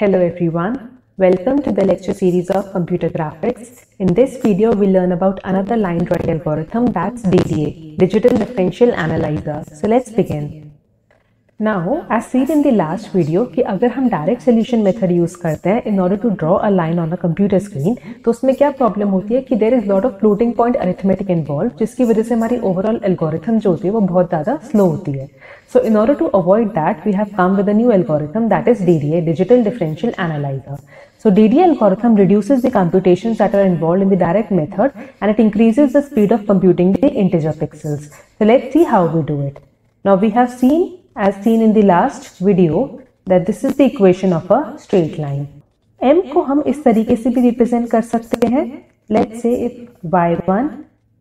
Hello everyone, welcome to the lecture series of computer graphics. In this video, we'll learn about another line drawing algorithm, that's DDA, Digital Differential Analyzer. So let's begin. Now, as seen in the last video कि अगर हम direct solution method use करते हैं in order to draw a line on a computer screen, तो उसमें क्या problem होती है कि there is lot of floating point arithmetic involved, जिसकी वजह से हमारी ओवरऑल एल्गोरिथम जो होती है वो बहुत ज़्यादा स्लो होती है. So in order to avoid that, we have come with a new algorithm that is DDA, Digital Differential Analyzer. So DDA algorithm reduces the computations that are involved in the direct method and it increases the speed of computing the integer pixels. So let's see how we do it. Now we have seen, as seen in the last video, that this is the equation of a straight line. M को हम इस तरीके से भी represent कर सकते हैं. Let's say if y1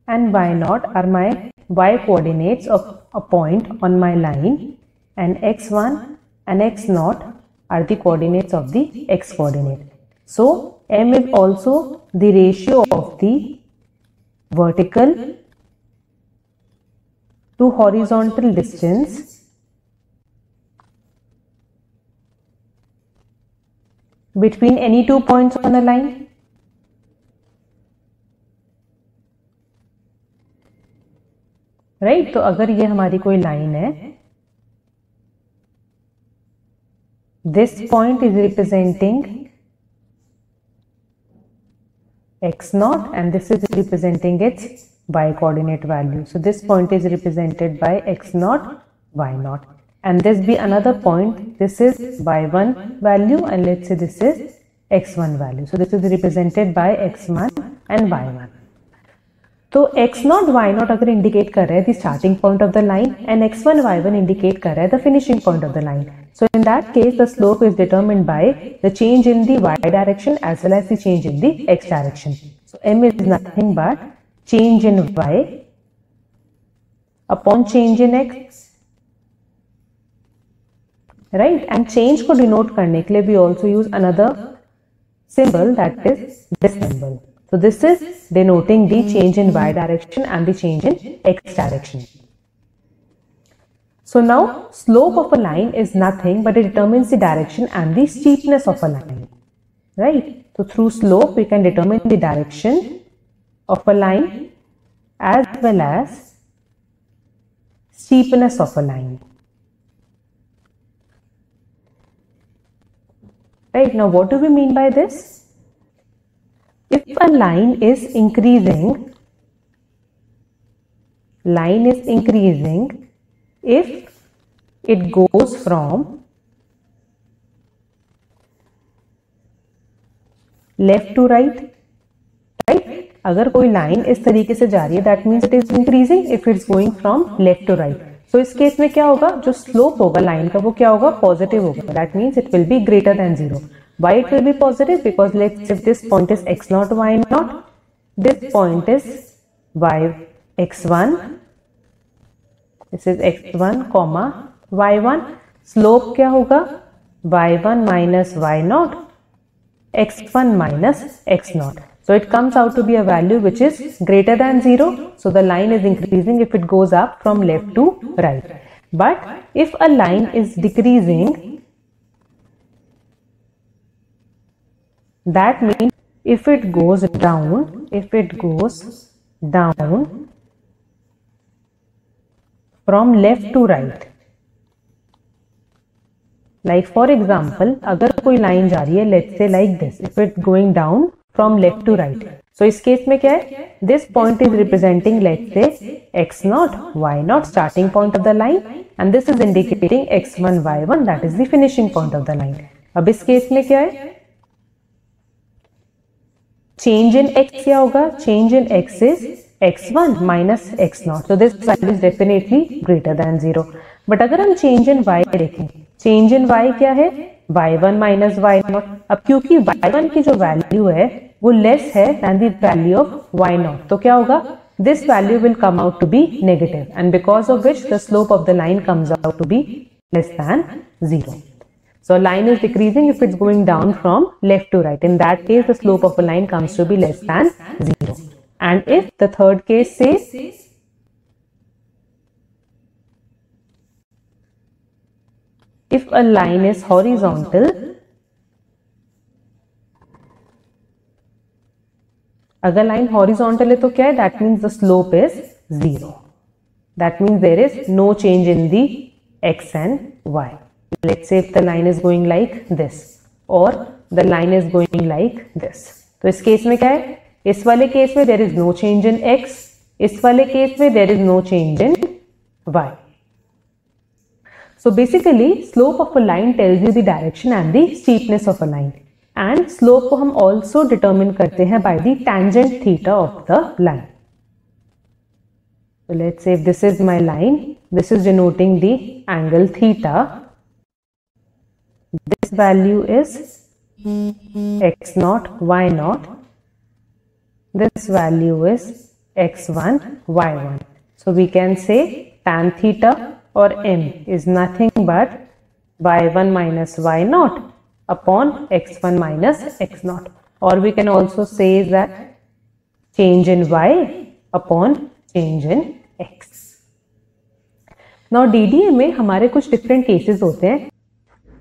and y0 are my y coordinates of a point on my line and x1 and x0 are the coordinates of the x coordinate. So M is also the ratio of the vertical to horizontal distance between any two points on a line. Right? तो अगर ये हमारी कोई line है, this point is representing x0 and this is representing its y coordinate value. So this point is represented by x0, y0. And this be another point, this is y1 value and let's say this is x1 value. So this is represented by x1 and y1. तो x0, y0 अगर indicate कर रहे हैं the starting point of the line and x1, y1 indicate कर रहा है the finishing point of the line. So in that case the slope is determined by the change in the y direction as well as the change in the x direction. So m is nothing but change in y upon change in x. Right? And change को denote करने के लिए we also use another symbol, that is this symbol. So this is denoting the change in y direction and the change in x direction. So now slope of a line is nothing but it determines the direction and the steepness of a line. Right? So through slope we can determine the direction of a line as well as steepness of a line. Right, now what do we mean by this? If a line is increasing if it goes from left to right, right? अगर कोई line इस तरीके से जा रही है, that means it is increasing if it's going from left to right. So इस case में क्या होगा, जो स्लोप होगा लाइन का वो क्या होगा, पॉजिटिव होगा. That means it will be greater then 0. Why it will be positive, because let's if this point is x0, y0, this point is x1, this is x1, y1. Slope क्या होगा, y1 minus y0, x1 minus x0. So it comes out to be a value which is greater than 0. So the line is increasing if it goes up from left to right. But if a line is decreasing, that means if it goes down from left to right. Like for example, अगर कोई line जा रही है, let's say like this, if it going down from left to right. So इस case में क्या है, this point is representing let's say x0, y0 starting point of the line and this is indicating x1, y1 that is the finishing point of the line. अब इस case में क्या है, change in x क्या होगा, change in x is x1 minus x0. So this value is definitely greater than 0. But अगर हम change in y देखें, change in y क्या है, y1 minus y0. अब क्योंकि y1 की जो वैल्यू है वो लेस है than the value of y0, तो क्या होगा, this value will come out to be negative and because of which the slope of the line comes out to be less than 0. So a line is decreasing if it's going down from left to right. In that case the slope of a line comes to be less than 0. And if the third case says if a line is horizontal अगर line horizontal है तो क्या है, that means the slope is 0. That means there is no change in the x and y. Let's say if the line is going like this or the line is going like this. तो इस case में क्या है, इस वाले case में there is no change in x, इस वाले केस में there is no change in y. So basically slope of a line tells you the direction and the steepness of a line. And slope को हम also determine करते हैं by the tangent theta of the line. So let's say if this is my line, this is denoting the angle theta. This value is x naught, y naught. This value is x1, y1. So we can say tan theta or m is nothing but y1 minus y naught upon x1 minus x naught. Or we can also say that change in y upon change in x. Now DDA में हमारे कुछ different cases होते हैं.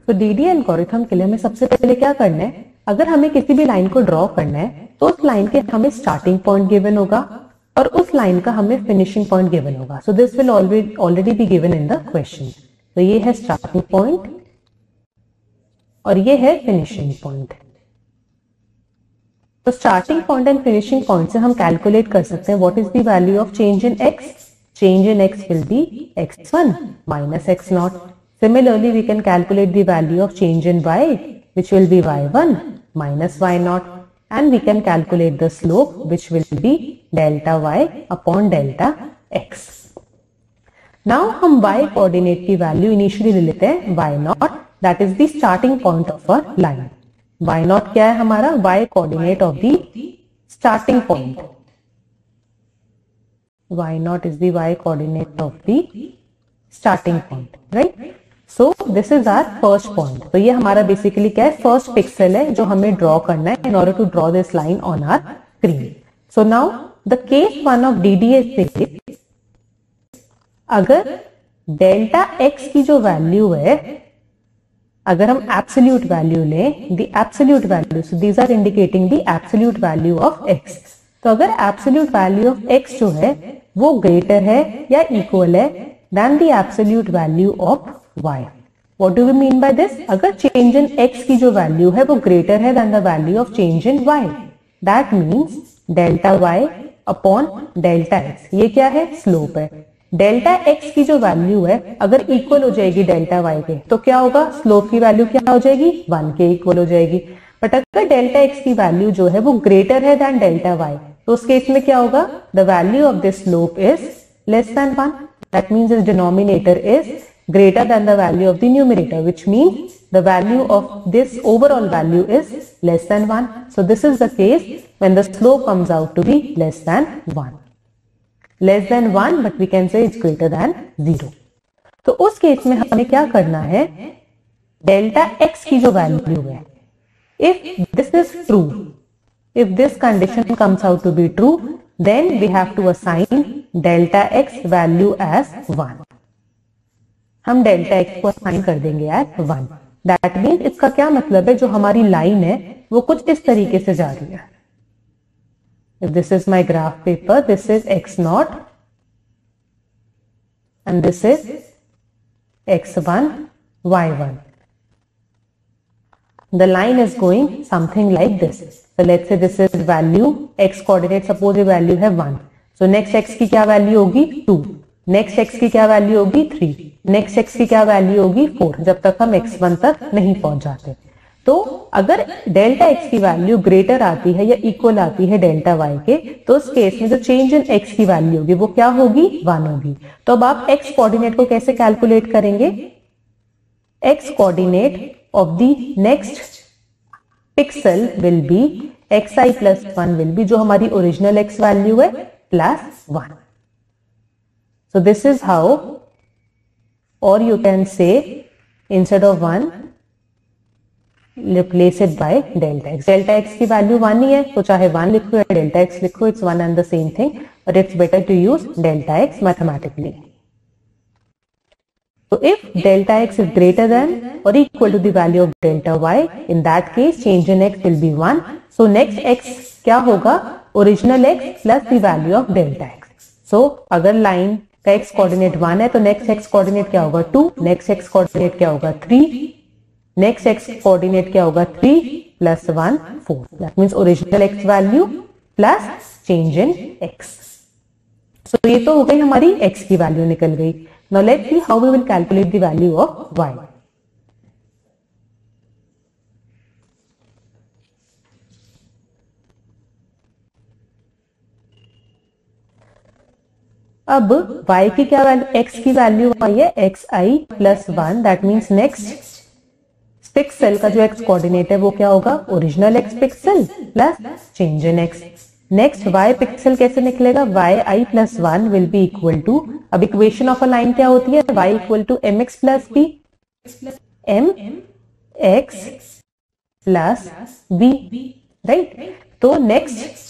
तो DDA algorithm के लिए हमें सबसे पहले क्या करना है, अगर हमें किसी भी लाइन को ड्रॉ करना है तो उस लाइन के हमें स्टार्टिंग पॉइंट गिवन होगा और उस लाइन का हमें फिनिशिंग पॉइंट गिवन होगा. So this will already be given in the question. तो ये है स्टार्टिंग पॉइंट और ये है फिनिशिंग पॉइंट. तो starting point and finishing point से हम कैलकुलेट कर सकते हैं what is the value of change in x. Change in x will be x1 minus x naught. Similarly, we can calculate the value of change in y, which will be y1 minus y naught, and we can calculate the slope, which will be delta y upon delta x. Now हम y coordinate की value initially ले लेते हैं y naught, that is the starting point of our line. Y naught क्या है हमारा, y coordinate of the starting point. Y naught is the y coordinate of the starting point, right? So this is our first point. तो ये हमारा basically क्या है, first pixel है जो हमें ड्रॉ करना है in order to draw this line on our screen. So now the case one of DDA says अगर डेल्टा x की जो वैल्यू है, अगर हम एब्सोल्यूट वैल्यू लें, the absolute value, so these are indicating the absolute value of x. तो अगर absolute value of x जो है वो ग्रेटर है या इक्वल है than the absolute value of y. What do we mean by this, अगर चेंज इन x की जो वैल्यू है वो ग्रेटर है than the value of change in y, that means delta y upon delta x. ये क्या है, slope है. डेल्टा x की जो वैल्यू है अगर इक्वल हो जाएगी डेल्टा y के तो क्या होगा, स्लोप की वैल्यू क्या हो जाएगी, 1 के इक्वल हो जाएगी. बट अगर डेल्टा x की वैल्यू जो है वो ग्रेटर है देन डेल्टा y, तो उस केस में क्या होगा, the value of this slope is less then 1. That means its denominator is greater than the value of the numerator, which means the value of this overall value is less than 1. So this is the case when the slope comes out to be less than 1. Less than 1, but we can say it's greater than 0. तो उस case में हमें क्या करना है, delta x की जो value है, if this is true, if this condition comes out to be true, then we have to assign delta x value as 1. हम डेल्टा x को असाइन कर देंगे as 1. दैट मीन्स इसका क्या मतलब है, जो हमारी लाइन है वो कुछ इस तरीके से जा रही है. If this is my graph paper, this is x naught and this is x1, y1. The line is going something like this. So let's say this is value x coordinate, suppose ये value है 1. So next x की क्या value होगी, 2. Next x की क्या value होगी, 3. Next x की क्या वैल्यू होगी, 4, जब तक हम x1 तक नहीं पहुंच जाते. तो अगर डेल्टा x की वैल्यू ग्रेटर आती है या इक्वल आती है डेल्टा y के, तो उस केस में जो चेंज इन x की वैल्यू होगी वो क्या होगी, 1 होगी. तो अब आप x कोऑर्डिनेट को कैसे कैलकुलेट करेंगे, x coordinate of the next pixel will be xi plus 1 will B, जो हमारी ओरिजिनल x वैल्यू है, plus 1. So this is how, or you can say instead of 1 replace it by delta x. Delta x की value 1 ही है, तो चाहे 1 लिखो या delta x लिखो, it's one and the same thing, but it's better to use delta x mathematically. So if delta x is greater than or equal to the value of delta y, in that case change in x will be 1. So next x क्या होगा, original x plus the value of delta x. So अगर line का x coordinate 1 है तो next x coordinate क्या होगा 2, next x coordinate क्या होगा 3, नेक्स्ट एक्स कोऑर्डिनेट क्या होगा 3 plus 1 4। That means original x value plus change in x. So ये तो हो गई हमारी एक्स की वैल्यू निकल गई। Now let's see how we will calculate the value of y. अब y की क्या वैल्यू, x की वैल्यू आई है x i plus 1। That means next pixel का जो x कोऑर्डिनेट है वो क्या होगा original x pixel plus change in x। Next y pixel कैसे निकलेगा, y i plus 1 will be equal to, अब इक्वेशन ऑफ अ लाइन क्या होती है, y equal to m x plus b, m x plus b, right. तो next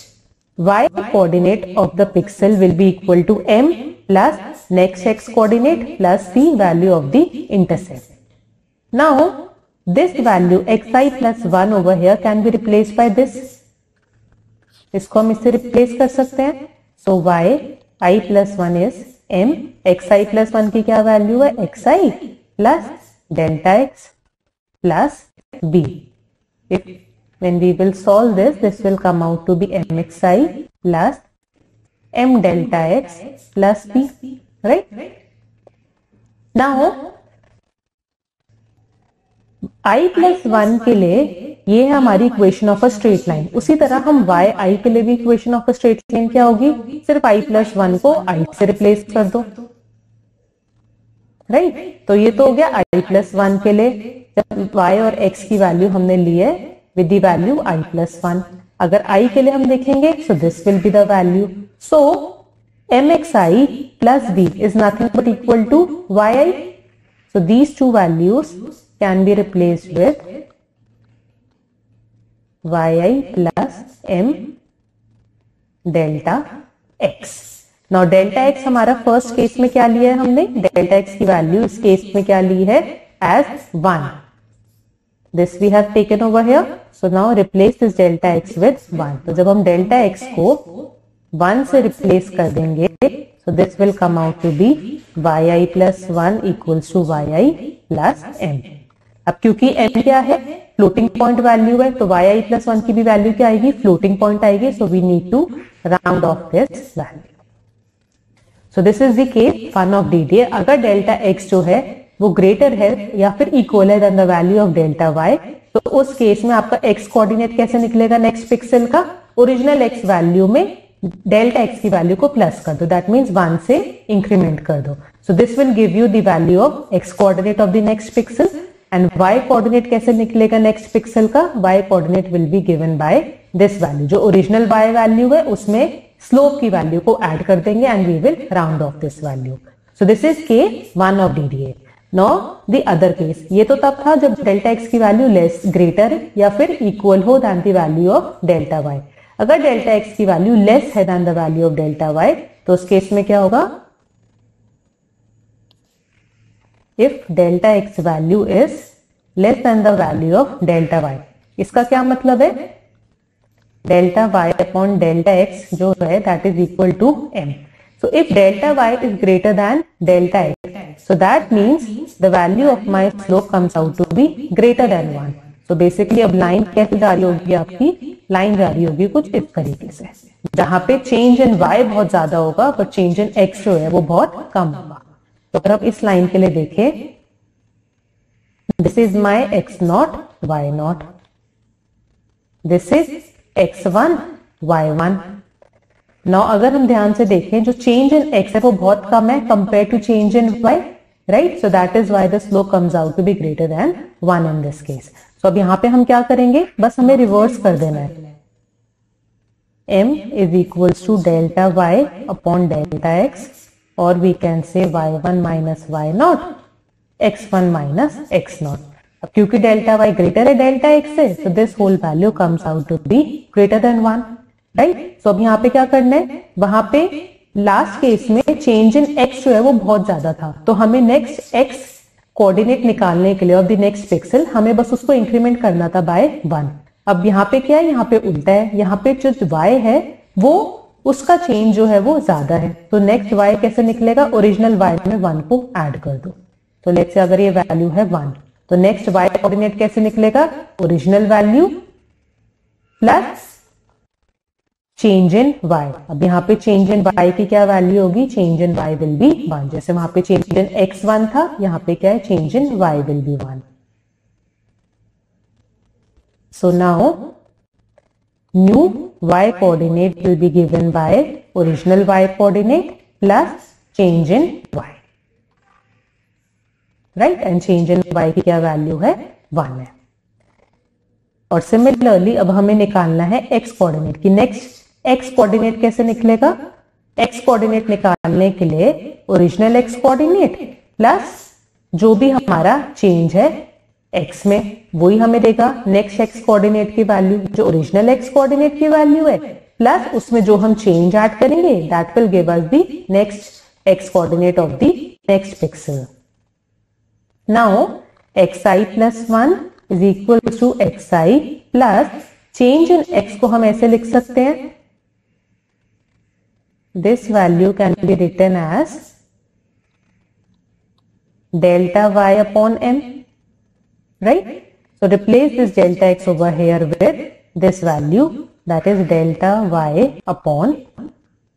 y coordinate of the pixel will be equal to m plus next x coordinate plus the value of the intercept. Now this value xi plus 1 over here can be replaced by this. इसको हम इससे replace कर सकते हैं। So y i plus 1 is m, xi plus 1 की क्या value है xi plus delta x plus b. If when we will solve this, this will come out to be mxi plus m delta x plus b, right? Now i plus 1 के लिए ये है हमारी equation of a straight line. उसी तरह हम y i के लिए भी equation of a straight line क्या होगी, सिर्फ i plus 1 को i से रिप्लेस कर दो, राइट। तो ये तो हो गया i plus 1 के लिए, जब y और x की वैल्यू हमने ली है with the value i plus 1। अगर i के लिए हम देखेंगे so this will be the value, so mxi plus b is nothing but equal to yi। so these two values can be replaced with yi plus m delta x। now delta x हमारा first case में क्या लिया है हमने, delta x की value इस case में क्या ली है as 1। this we have taken over here, so now replace this delta x with 1। तो जब हम delta x को 1 से replace कर देंगे so this will come out to be yi plus 1 equals to yi plus m। अब क्योंकि m क्या है फ्लोटिंग पॉइंट वैल्यू है तो yi plus 1 की भी वैल्यू क्या आएगी फ्लोटिंग पॉइंट आएगी, so we need to round off this value। so this is the case 1 of DDA। अगर delta x जो है वो ग्रेटर है या फिर इक्वल है than the value of delta y, तो उस केस में आपका x कोऑर्डिनेट कैसे निकलेगा नेक्स्ट पिक्सल का, ओरिजिनल x वैल्यू में डेल्टा x की वैल्यू को प्लस कर दो, दैट मींस 1 से इंक्रीमेंट कर दो। So this will give you the value of x coordinate of the next pixel. And y coordinate कैसे निकलेगा नेक्स्ट पिक्सल का, y coordinate will be given by this value, जो original y value है उसमें slope की value को add कर देंगे and we will round off this value. So this is case 1 of DDA। No the other case, ये तो तब था जब डेल्टा x की वैल्यू लेस ग्रेटर या फिर इक्वल हो than the value of delta y। अगर डेल्टा x की वैल्यू लेस है than the value of delta y तो उस केस में क्या होगा, if delta x value is less than the value of delta y। इसका क्या मतलब है, delta y upon delta x जो है that is equal to m। So if delta y is greater than delta x, so that means the value of my slope comes out to be greater than 1। So basically अब line कैसे जा रही होगी आपकी, line जा रही होगी कुछ इस तरीके से, जहां पे चेंज इन y बहुत ज्यादा होगा पर चेंज इन x जो है वो बहुत कम होगा। तो अगर आप इस लाइन के लिए देखें, this is my x0 y0, this is x1 y1। Now अगर हम ध्यान से देखें जो चेंज इन x है वो बहुत कम है compare to change in y, right. So that is why the slope comes out to be greater than 1 in this case. So अब यहाँ पे हम क्या करेंगे, बस हमें रिवर्स कर देना है, m is equals to delta y upon delta x, और we can say y1 minus y0 x1 minus x0। अब क्योंकि डेल्टा y ग्रेटर है डेल्टा x से, so this whole value comes out to be greater than 1, right. So अब यहाँ पे क्या करना है, वहां पे लास्ट केस में चेंज इन x जो है वो बहुत ज्यादा था, तो हमें नेक्स्ट x कोऑर्डिनेट निकालने के लिए ऑफ द नेक्स्ट पिक्सल हमें बस उसको इंक्रीमेंट करना था बाय 1। अब यहाँ पे क्या है, यहाँ पे उल्टा है, यहाँ पे जो y है वो उसका चेंज जो है वो ज्यादा है। तो नेक्स्ट y कैसे निकलेगा, ओरिजिनल y में 1 को ऐड कर दो। तो लेट्स से अगर ये वैल्यू है 1, तो नेक्स्ट y कोऑर्डिनेट कैसे निकलेगा, original value plus change in y। अब यहाँ पे चेंज इन y की क्या वैल्यू होगी, change in y will be 1। जैसे वहां पे चेंज इन x 1 था, यहाँ पे क्या है, change in y will be 1। So now new y coordinate will be given by original y coordinate plus change in y, right? And change in y की क्या वैल्यू है, 1 है। और सिमिलरली अब हमें निकालना है x कोऑर्डिनेट की। नेक्स्ट x कोऑर्डिनेट कैसे निकलेगा, x कोऑर्डिनेट निकालने के लिए ओरिजिनल x कोऑर्डिनेट प्लस जो भी हमारा चेंज है x में वही हमें देगा नेक्स्ट x कोऑर्डिनेट की वैल्यू, जो ओरिजिनल x कोऑर्डिनेट की वैल्यू है, प्लस उसमें जो हम चेंज ऐड करेंगे that will give us the next x coordinate of the next pixel. Now xi plus 1 is equal to xi plus change in x को हम ऐसे लिख सकते हैं, this value can be written as delta y upon m, right? So replace this delta x over here with this value, that is delta y upon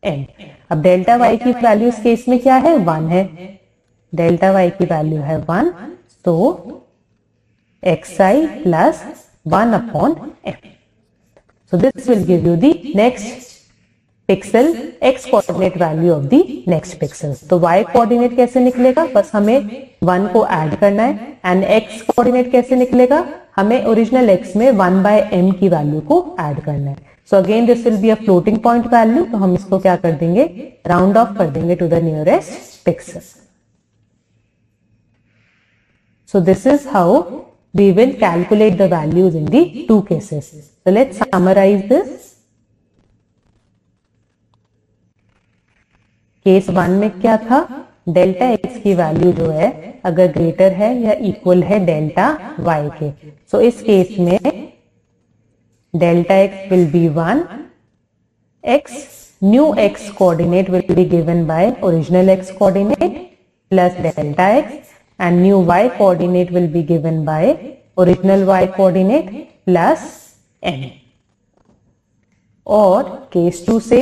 m. अब delta y की value इस case में क्या है, 1 है। delta y की value है 1, तो xi plus 1 upon m. So this will give you the next pixel x coordinate value of the next pixel. तो y coordinate कैसे निकलेगा, बस हमें 1 को ऐड करना है। एंड x coordinate कैसे निकलेगा, हमें ओरिजिनल x में 1 by m की वैल्यू को ऐड करना है। So again this will be a floating point value, तो हम इसको क्या कर देंगे, राउंड ऑफ कर देंगे to the nearest pixel. So this is how we will calculate the values in the two cases. So let's summarize this. Case 1 में क्या था, डेल्टा x की वैल्यू जो है अगर ग्रेटर है या इक्वल है डेल्टा y के, सो इस केस में delta x will be 1, x new x coordinate will be given by original x coordinate plus delta x, and new y coordinate will be given by original y coordinate plus m. और case 2 से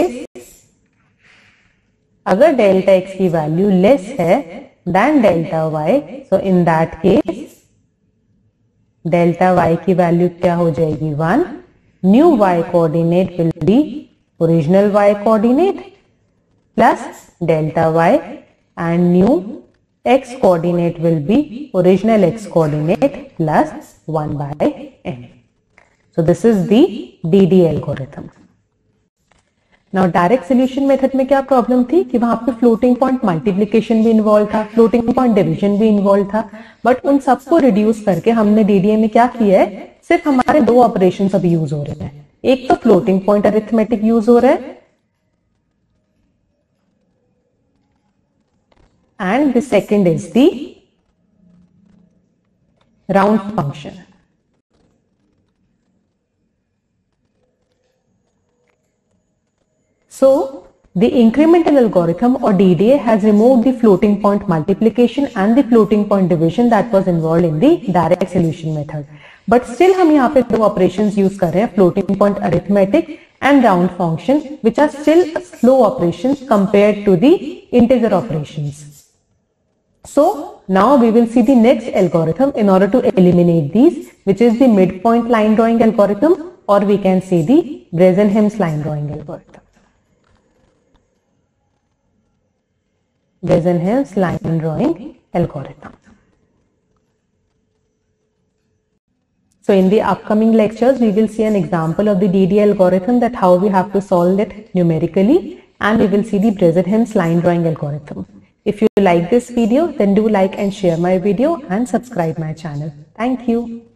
अगर delta x की value less है then delta y, so in that case delta y की value क्या हो जाएगी, 1, new y coordinate will be original y coordinate plus delta y, and new x coordinate will be original x coordinate plus 1 by m. So this is the DD algorithm. Now direct solution method में क्या problem थी कि वहां पे floating point multiplication भी involve था, floating point division भी involve था, बट उन सबको रिड्यूस करके हमने DDA में क्या किया है, सिर्फ हमारे 2 ऑपरेशन अभी यूज हो रहे हैं। एक तो फ्लोटिंग पॉइंट अरिथमेटिक यूज हो रहा है, and the second is the round function. So the incremental algorithm or DDA has removed the floating point multiplication and the floating point division that was involved in the direct solution method. But still हम यहाँ पे 2 operations use कर रहे हैं, floating point arithmetic and round function, which are still slow operations compared to the integer operations. So now we will see the next algorithm in order to eliminate these, which is the midpoint line drawing algorithm, or we can say the Bresenham's line drawing algorithm. Bresenham's line drawing algorithm. So in the upcoming lectures, we will see an example of the DD algorithm, that how we have to solve it numerically, and we will see the Bresenham's line drawing algorithm. If you like this video, then do like and share my video and subscribe my channel. Thank you.